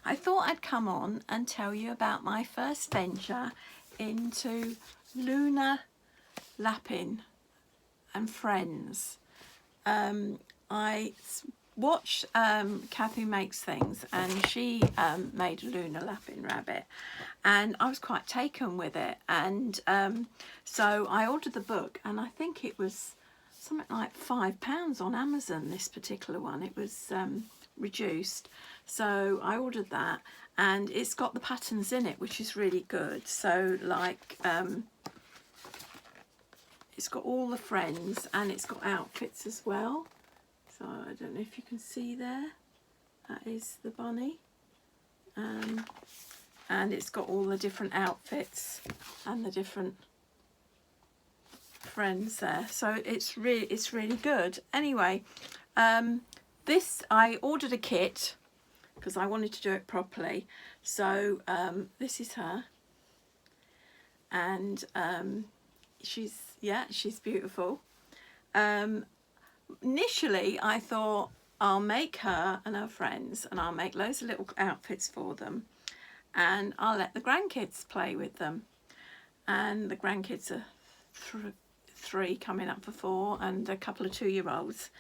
I thought I'd come on and tell you about my first venture into Luna Lapin and Friends. I watched Kathy Makes Things, and she made a Luna Lapin rabbit, and I was quite taken with it, and so I ordered the book, and I think it was something like £5 on Amazon, this particular one. It was reduced, so I ordered that, and it's got the patterns in it, which is really good. So like it's got all the friends, and it's got outfits as well. So I don't know if you can see there, that is the bunny, and it's got all the different outfits and the different friends there. So it's really good. Anyway, this, I ordered a kit because I wanted to do it properly. So this is her, and she's beautiful. Initially I thought I'll make her and her friends, and I'll make loads of little outfits for them, and I'll let the grandkids play with them. And the grandkids are 3 coming up for 4, and a couple of 2-year-olds.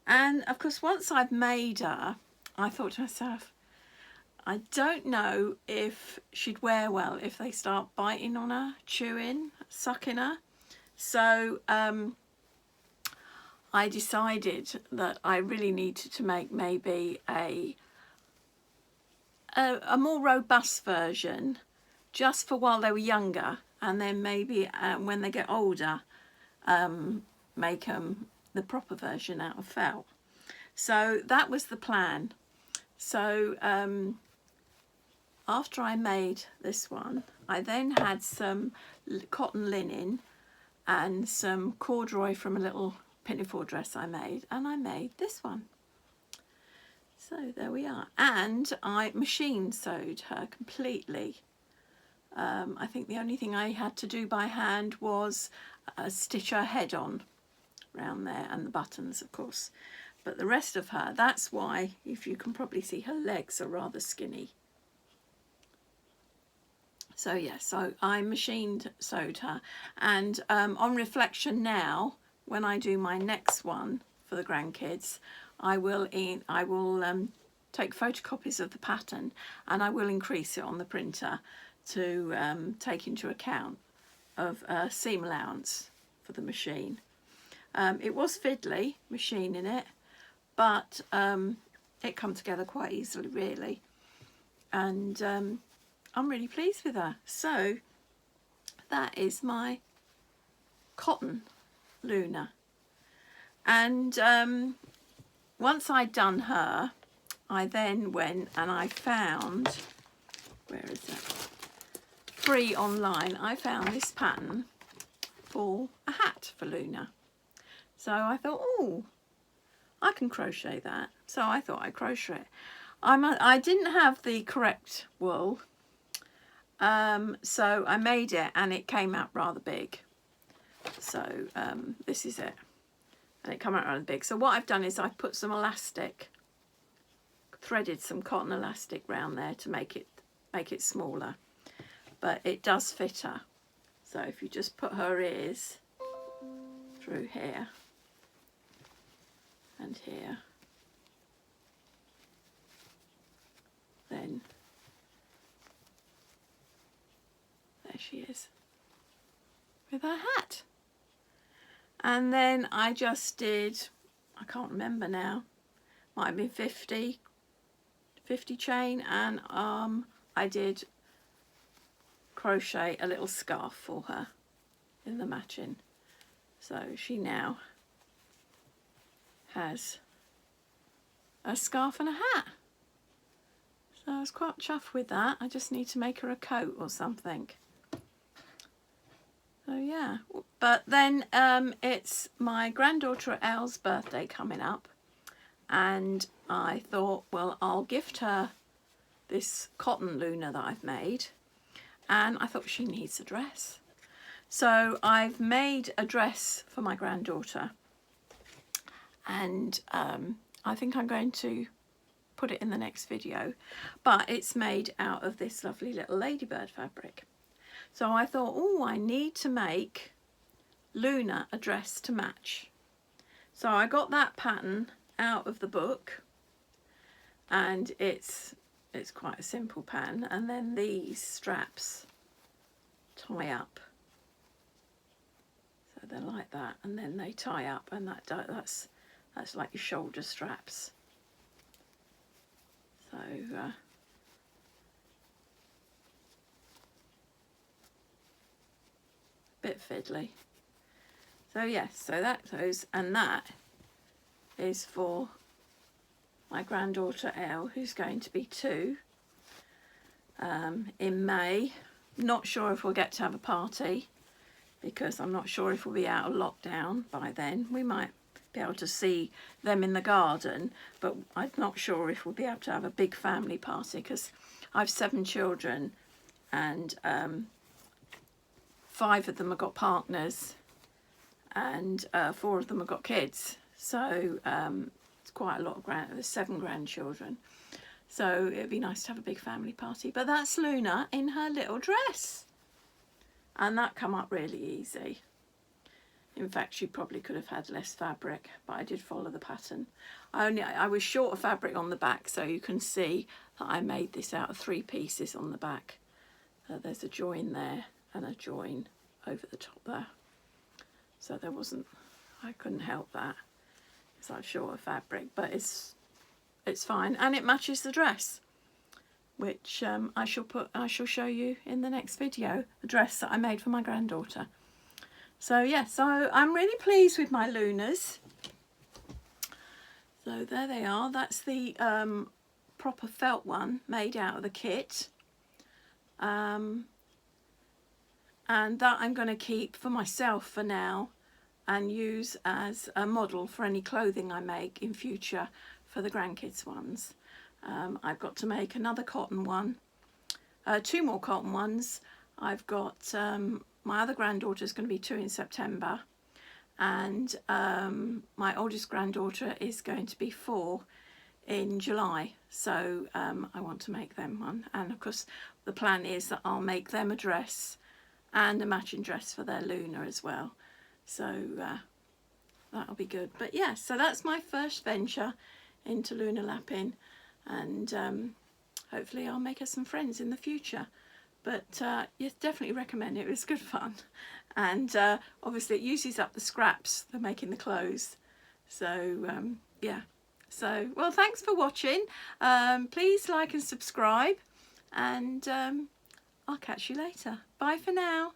And of course, once I've made her, I thought to myself, I don't know if she'd wear well if they start biting on her, chewing, sucking her. So I decided that I really needed to make maybe a more robust version, just for while they were younger, and then maybe when they get older, make them the proper version out of felt. So that was the plan. So after I made this one, I then had some cotton linen and some corduroy from a little pinafore dress I made, and I made this one. So there we are. And I machine sewed her completely. I think the only thing I had to do by hand was stitch her head on around there, and the buttons, of course. But the rest of her, that's why, if you can probably see, her legs are rather skinny. So yeah, so I machined sewed her, and on reflection now, when I do my next one for the grandkids, I will take photocopies of the pattern, and I will increase it on the printer to take into account of seam allowance for the machine. It was fiddly machining it, but it come together quite easily, really, and I'm really pleased with her. So that is my cotton Luna. And once I'd done her, I then went and I found, where is it? Free online, I found this pattern for a hat for Luna. So I thought, oh, I can crochet that. So I thought I'd crochet it. I didn't have the correct wool, so I made it, and it came out rather big. So this is it, and it came out rather big. So what I've done is I've put some elastic, threaded some cotton elastic round there to make it smaller, but it does fit her. So if you just put her ears through here and here, then there she is with her hat. And then I just did, I can't remember now, might have been 50 chain, and I did crochet a little scarf for her in the matching. So she now has a scarf and a hat. So I was quite chuffed with that. I just need to make her a coat or something. So yeah, but then it's my granddaughter Elle's birthday coming up, and I thought, well, I'll gift her this cotton Luna that I've made, and I thought she needs a dress. So I've made a dress for my granddaughter, and I think I'm going to put it in the next video, but it's made out of this lovely little ladybird fabric. So I thought, oh, I need to make Luna a dress to match. So I got that pattern out of the book, and it's quite a simple pattern, and then these straps tie up. So they're like that, and then they tie up, and that's like your shoulder straps. So bit fiddly. So yes, so that goes, and that is for my granddaughter Elle, who's going to be 2 in May. Not sure if we'll get to have a party, because I'm not sure if we'll be out of lockdown by then. We might be able to see them in the garden, but I'm not sure if we'll be able to have a big family party, because I've 7 children, and 5 of them have got partners, and 4 of them have got kids. So it's quite a lot of there's 7 grandchildren. So it'd be nice to have a big family party. But that's Luna in her little dress. And that come up really easy. In fact, she probably could have had less fabric, but I did follow the pattern. I was short of fabric on the back, so you can see that I made this out of 3 pieces on the back. There's a join there and a join over the top there. So there wasn't, I couldn't help that, because I'm short of fabric, but it's fine, and it matches the dress, which I shall show you in the next video, the dress that I made for my granddaughter. So yeah, so I'm really pleased with my Lunas. So there they are. That's the proper felt one made out of the kit, and that I'm going to keep for myself for now and use as a model for any clothing I make in future for the grandkids ones. I've got to make another cotton one, 2 more cotton ones. I've got my other granddaughter's going to be 2 in September, and my oldest granddaughter is going to be 4 in July. So I want to make them one, and of course the plan is that I'll make them a dress and a matching dress for their Luna as well. So that'll be good. But yeah, so that's my first venture into Luna Lapin, and hopefully I'll make her some friends in the future. But yes, definitely recommend it. It was good fun, and obviously it uses up the scraps for making the clothes. So yeah, so well, thanks for watching. Please like and subscribe, and I'll catch you later. Bye for now.